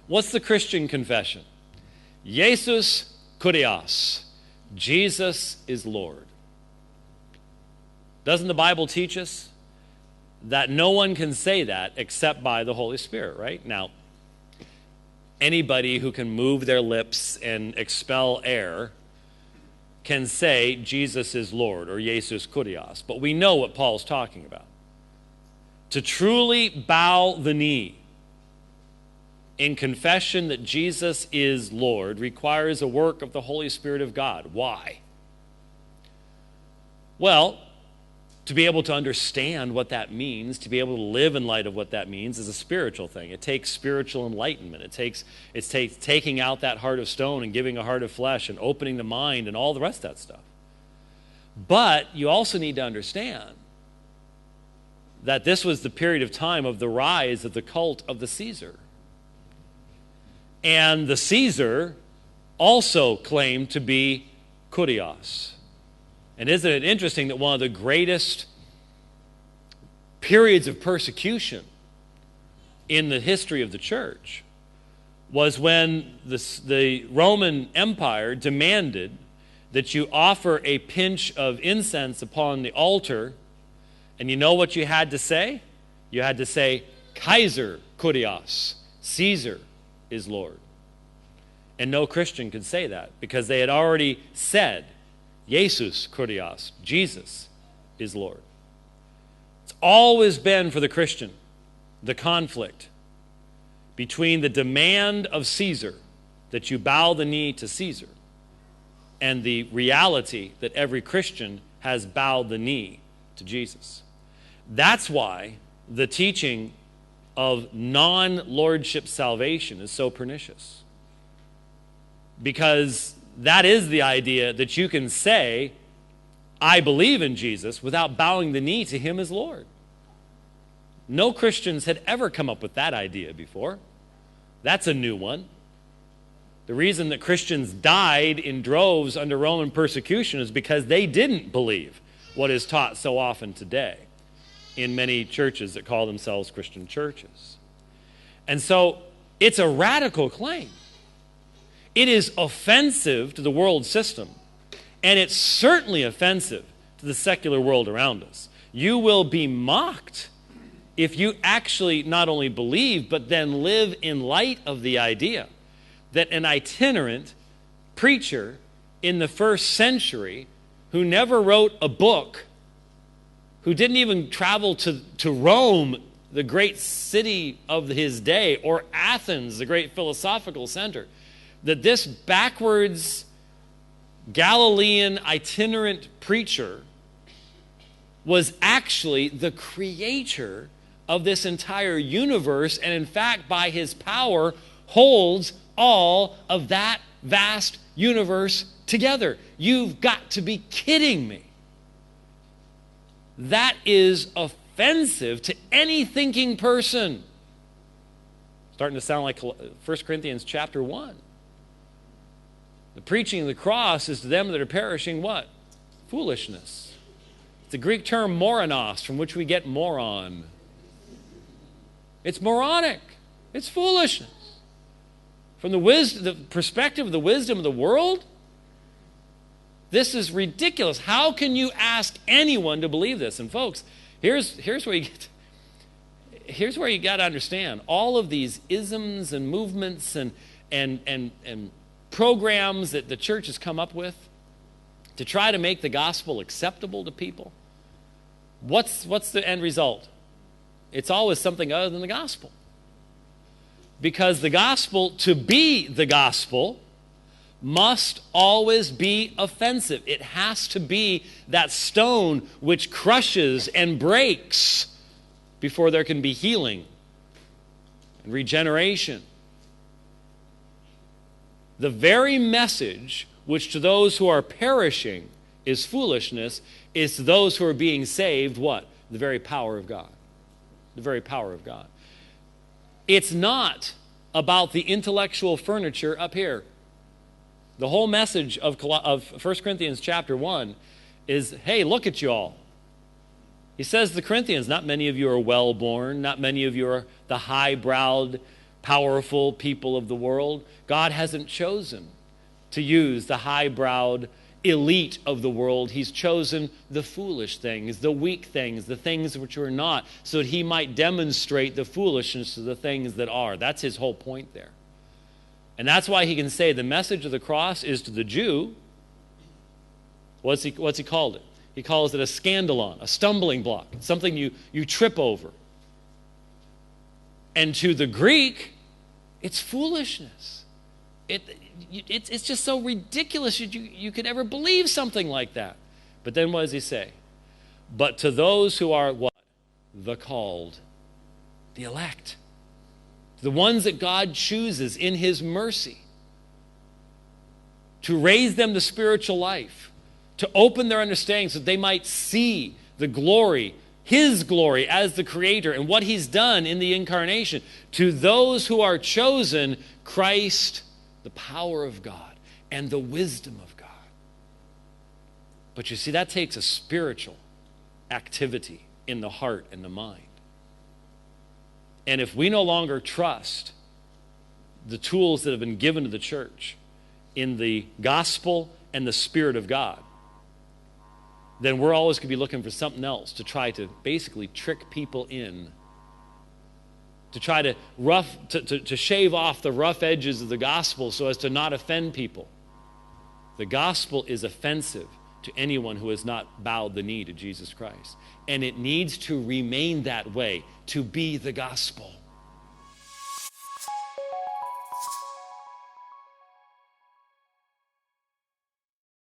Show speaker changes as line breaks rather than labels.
What's the Christian confession? Jesus Kyrios. Jesus is Lord. Doesn't the Bible teach us that no one can say that except by the Holy Spirit, right? Now, anybody who can move their lips and expel air can say Jesus is Lord or Jesus Kyrios. But we know what Paul's talking about. To truly bow the knee in confession that Jesus is Lord requires a work of the Holy Spirit of God. Why? Well, to be able to understand what that means, to be able to live in light of what that means is a spiritual thing. It takes spiritual enlightenment. It's taking out that heart of stone and giving a heart of flesh and opening the mind and all the rest of that stuff. But you also need to understand that this was the period of time of the rise of the cult of the Caesar. And the Caesar also claimed to be Kyrios. And isn't it interesting that one of the greatest periods of persecution in the history of the church was when the Roman Empire demanded that you offer a pinch of incense upon the altar, and you know what you had to say? You had to say, Kaiser Kyrios, Caesar is Lord. And no Christian could say that because they had already said, Jesus Kyrios, Jesus is Lord. It's always been for the Christian the conflict between the demand of Caesar, that you bow the knee to Caesar, and the reality that every Christian has bowed the knee to Jesus. That's why the teaching of non-lordship salvation is so pernicious. Because that is the idea that you can say, I believe in Jesus, without bowing the knee to him as Lord. No Christians had ever come up with that idea before. That's a new one. The reason that Christians died in droves under Roman persecution is because they didn't believe what is taught so often today in many churches that call themselves Christian churches. And so it's a radical claim. It is offensive to the world system, and it's certainly offensive to the secular world around us. You will be mocked if you actually not only believe, but then live in light of the idea that an itinerant preacher in the first century who never wrote a book, who didn't even travel to Rome, the great city of his day, or Athens, the great philosophical center, that this backwards Galilean itinerant preacher was actually the creator of this entire universe, and in fact, by his power, holds all of that vast universe together. You've got to be kidding me. That is offensive to any thinking person. Starting to sound like 1 Corinthians chapter 1. The preaching of the cross is to them that are perishing what? Foolishness. It's the Greek term moranos, from which we get moron. It's moronic. It's foolishness. From the perspective of the wisdom of the world, this is ridiculous. How can you ask anyone to believe this? And folks, here's where you got to understand. All of these isms and movements and programs that the church has come up with to try to make the gospel acceptable to people, what's the end result? It's always something other than the gospel. Because the gospel, to be the gospel, must always be offensive. It has to be that stone which crushes and breaks before there can be healing and regeneration. The very message which to those who are perishing is foolishness is to those who are being saved, what? The very power of God. The very power of God. It's not about the intellectual furniture up here. The whole message of 1 Corinthians chapter 1 is, hey, look at you all. He says to the Corinthians, not many of you are well-born, not many of you are the high-browed, powerful people of the world. God hasn't chosen to use the high-browed elite of the world. He's chosen the foolish things, the weak things, the things which are not, so that he might demonstrate the foolishness of the things that are. That's his whole point there. And that's why he can say the message of the cross is to the Jew. What's he called it? He calls it a scandalon, a stumbling block, something you trip over. And to the Greek, it's foolishness. It's just so ridiculous you could ever believe something like that. But then what does he say? But to those who are what? The called, the elect, the ones that God chooses in his mercy to raise them to spiritual life, to open their understanding so that they might see the glory, his glory as the creator and what he's done in the incarnation. To those who are chosen, Christ, the power of God and the wisdom of God. But you see, that takes a spiritual activity in the heart and the mind. And if we no longer trust the tools that have been given to the church in the gospel and the Spirit of God, then we're always going to be looking for something else to try to basically trick people in, to try to shave off the rough edges of the gospel so as to not offend people. The gospel is offensive to anyone who has not bowed the knee to Jesus Christ. And it needs to remain that way, to be the gospel.